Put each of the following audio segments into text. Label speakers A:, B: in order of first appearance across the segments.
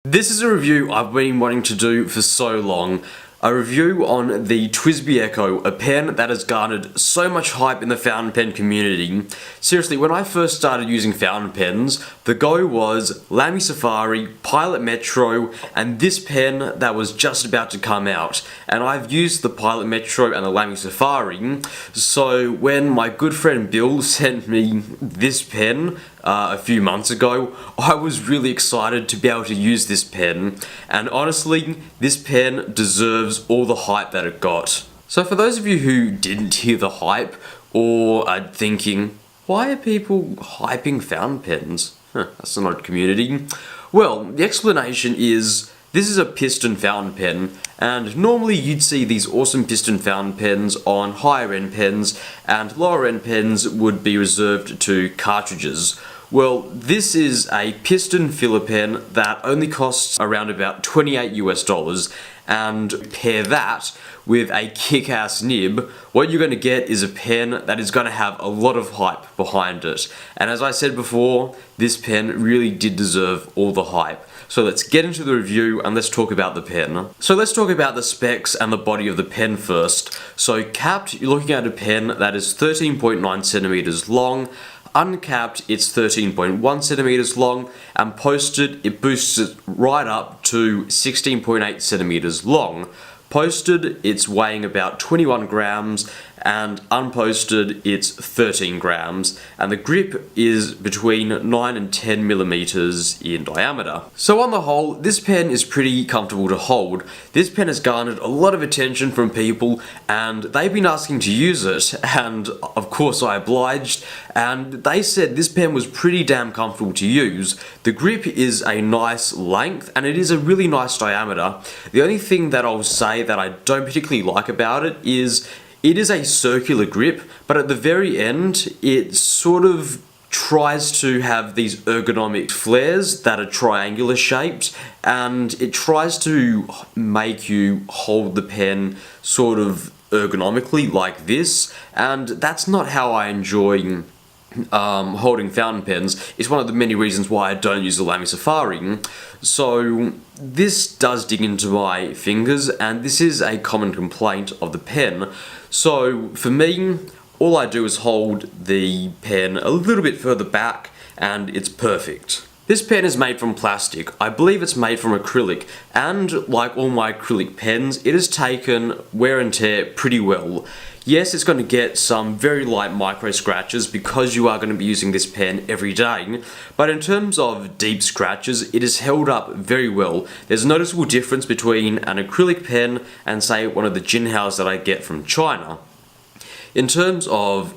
A: This is a review I've been wanting to do for so long. A review on the TWSBI Echo, a pen that has garnered so much hype in the fountain pen community. Seriously, when I first started using fountain pens, the go was Lamy Safari, Pilot Metro, and this pen that was just about to come out. And I've used the Pilot Metro and the Lamy Safari, so when my good friend Bill sent me this pen a few months ago, I was really excited to be able to use this pen, and honestly, this pen deserves all the hype that it got. So for those of you who didn't hear the hype, or are thinking, why are people hyping fountain pens? That's an odd community. Well, the explanation is, this is a piston fountain pen, and normally you'd see these awesome piston fountain pens on higher end pens, and lower end pens would be reserved to cartridges. Well, this is a piston filler pen that only costs around about $28 US, and pair that with a kick-ass nib, what you're going to get is a pen that is going to have a lot of hype behind it. And as I said before, this pen really did deserve all the hype. So let's get into the review and let's talk about the pen. So let's talk about the specs and the body of the pen first. So capped, you're looking at a pen that is 13.9 centimeters long. Uncapped, it's 13.1 centimeters long, and posted, it boosts it right up to 16.8 centimeters long. Posted, it's weighing about 21 grams, and unposted, it's 13 grams, and the grip is between 9 and 10 millimeters in diameter. So on the whole, this pen is pretty comfortable to hold. This pen has garnered a lot of attention from people, and they've been asking to use it, and of course I obliged, and they said this pen was pretty damn comfortable to use. The grip is a nice length, and it is a really nice diameter. The only thing that I'll say that I don't particularly like about it is a circular grip, but at the very end, it sort of tries to have these ergonomic flares that are triangular shaped, and it tries to make you hold the pen sort of ergonomically like this, and that's not how I enjoy holding fountain pens. It's one of the many reasons why I don't use the Lamy Safari. So this does dig into my fingers, and this is a common complaint of the pen. So for me, all I do is hold the pen a little bit further back, and it's perfect. This pen is made from plastic. I believe it's made from acrylic, and like all my acrylic pens, it has taken wear and tear pretty well. Yes, it's going to get some very light micro scratches because you are going to be using this pen every day, but in terms of deep scratches, it is held up very well. There's a noticeable difference between an acrylic pen and say one of the Jinhaos that I get from China. In terms of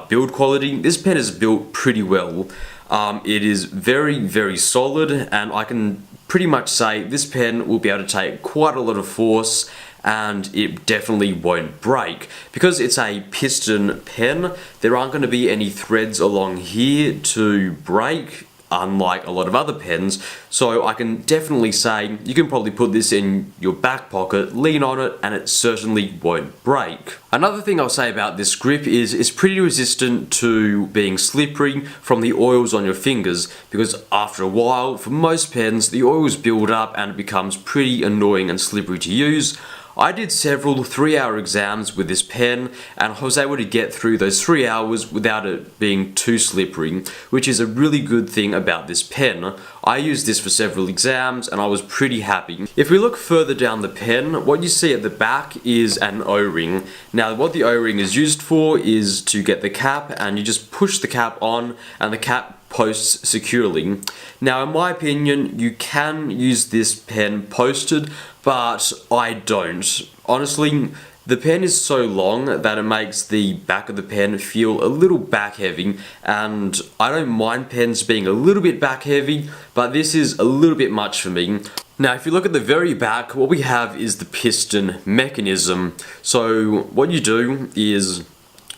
A: build quality, this pen is built pretty well. It is very, very solid, and I can pretty much say this pen will be able to take quite a lot of force, and it definitely won't break. Because it's a piston pen, there aren't going to be any threads along here to break, unlike a lot of other pens, so I can definitely say you can probably put this in your back pocket, lean on it, and it certainly won't break. Another thing I'll say about this grip is it's pretty resistant to being slippery from the oils on your fingers, because after a while, for most pens, the oils build up and it becomes pretty annoying and slippery to use. I did several 3-hour exams with this pen, and I was able to get through those 3 hours without it being too slippery, which is a really good thing about this pen. I used this for several exams and I was pretty happy. If we look further down the pen, what you see at the back is an O-ring. Now what the O-ring is used for is to get the cap, and you just push the cap on and the cap posts securely. Now in my opinion, you can use this pen posted, but I don't. Honestly, the pen is so long that it makes the back of the pen feel a little back heavy, and I don't mind pens being a little bit back heavy, but this is a little bit much for me. Now if you look at the very back, what we have is the piston mechanism. So what you do is,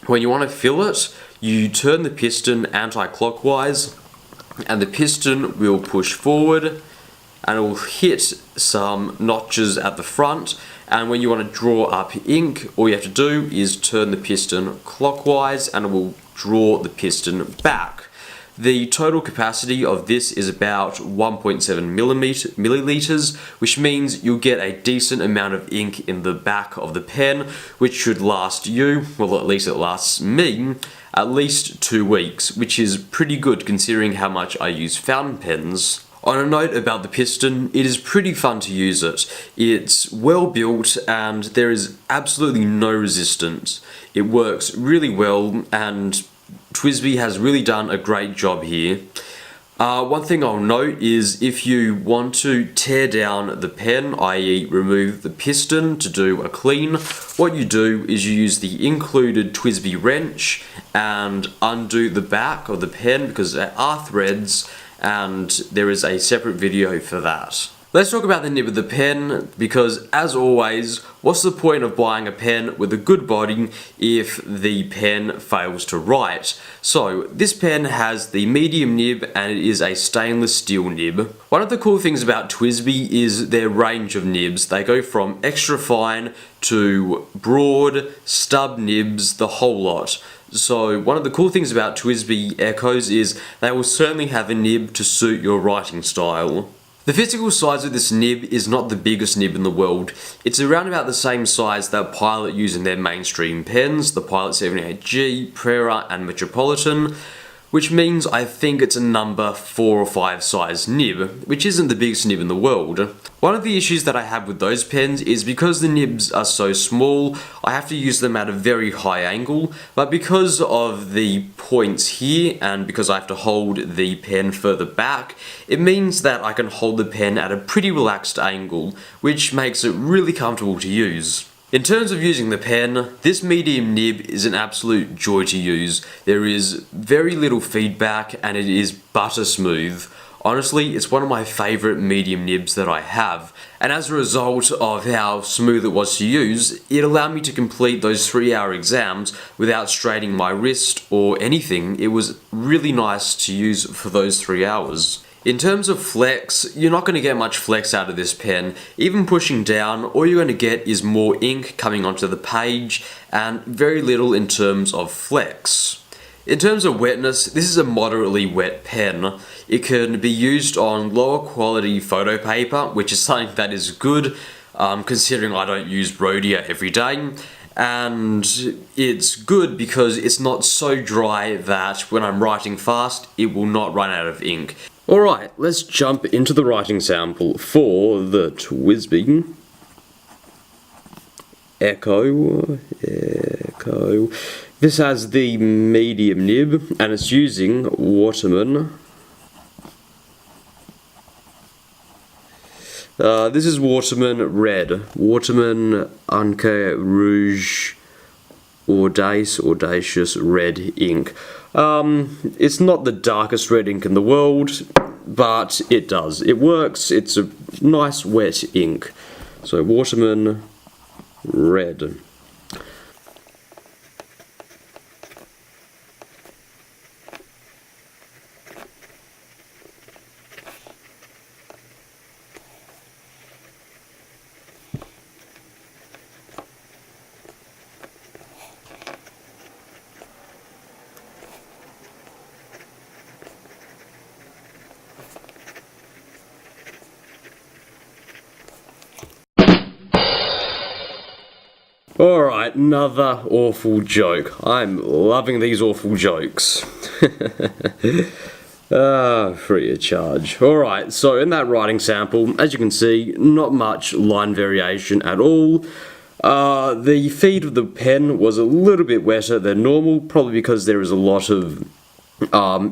A: when you want to fill it, you turn the piston anti-clockwise, and the piston will push forward, and it will hit some notches at the front, and when you want to draw up ink, all you have to do is turn the piston clockwise and it will draw the piston back. The total capacity of this is about 1.7 milliliters, which means you'll get a decent amount of ink in the back of the pen, which should last you, well at least it lasts me, at least 2 weeks, which is pretty good considering how much I use fountain pens. On a note about the piston, it is pretty fun to use it. It's well built and there is absolutely no resistance. It works really well and TWSBI has really done a great job here. One thing I'll note is if you want to tear down the pen, i.e. remove the piston to do a clean, what you do is you use the included TWSBI wrench and undo the back of the pen because there are threads, and there is a separate video for that. Let's talk about the nib of the pen, because as always, what's the point of buying a pen with a good body if the pen fails to write? So this pen has the medium nib and it is a stainless steel nib. One of the cool things about TWSBI is their range of nibs. They go from extra fine to broad, stub nibs, the whole lot. So one of the cool things about TWSBI Echoes is they will certainly have a nib to suit your writing style. The physical size of this nib is not the biggest nib in the world. It's around about the same size that Pilot use in their mainstream pens, the Pilot 78G, Prera and Metropolitan, which means I think it's a number 4 or 5 size nib, which isn't the biggest nib in the world. One of the issues that I have with those pens is because the nibs are so small, I have to use them at a very high angle, but because of the points here and because I have to hold the pen further back, it means that I can hold the pen at a pretty relaxed angle, which makes it really comfortable to use. In terms of using the pen, this medium nib is an absolute joy to use. There is very little feedback and it is butter smooth. Honestly, it's one of my favourite medium nibs that I have, and as a result of how smooth it was to use, it allowed me to complete those 3-hour exams without straining my wrist or anything. It was really nice to use for those 3 hours. In terms of flex, you're not going to get much flex out of this pen. Even pushing down, all you're going to get is more ink coming onto the page and very little in terms of flex. In terms of wetness, this is a moderately wet pen. It can be used on lower quality photo paper, which is something that is good considering I don't use Rhodia every day. And it's good because it's not so dry that when I'm writing fast, it will not run out of ink. Alright, let's jump into the writing sample for the TWSBI Echo. This has the medium nib and it's using Waterman. This is Waterman Red, Waterman Anke Rouge Audacious Red ink. It's not the darkest red ink in the world, but it does. It works, it's a nice wet ink. So Waterman Red. Alright, another awful joke. I'm loving these awful jokes. Free of charge. Alright, so in that writing sample, as you can see, not much line variation at all. The feed of the pen was a little bit wetter than normal, probably because there is a lot of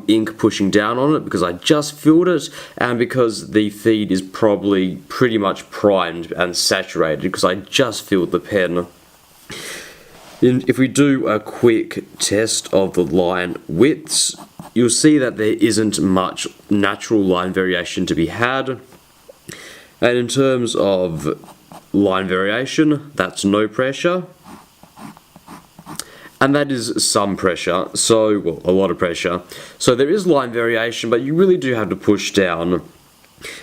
A: ink pushing down on it because I just filled it, and because the feed is probably pretty much primed and saturated because I just filled the pen. If we do a quick test of the line widths, you'll see that there isn't much natural line variation to be had. And in terms of line variation, that's no pressure. And that is some pressure, so, well, a lot of pressure. So there is line variation, but you really do have to push down.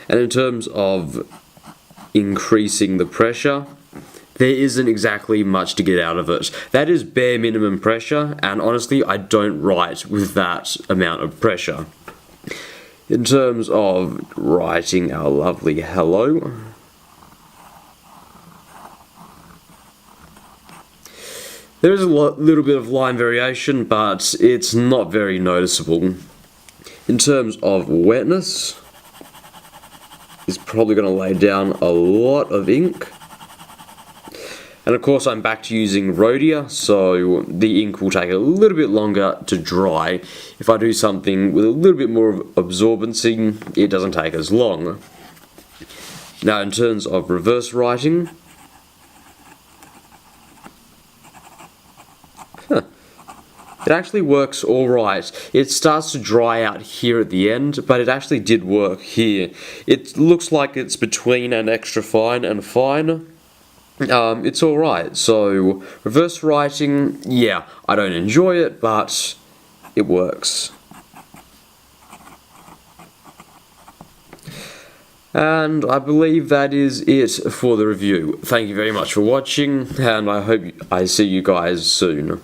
A: And in terms of increasing the pressure, there isn't exactly much to get out of it. That is bare minimum pressure, and honestly, I don't write with that amount of pressure. In terms of writing our lovely hello, there is a little bit of line variation, but it's not very noticeable. In terms of wetness, it's probably going to lay down a lot of ink. And of course I'm back to using Rhodia, so the ink will take a little bit longer to dry. If I do something with a little bit more of absorbency, it doesn't take as long. Now in terms of reverse writing, it actually works alright. It starts to dry out here at the end, but it actually did work here. It looks like it's between an extra fine and fine. It's alright. So, reverse writing, yeah, I don't enjoy it, but it works. And I believe that is it for the review. Thank you very much for watching, and I hope I see you guys soon.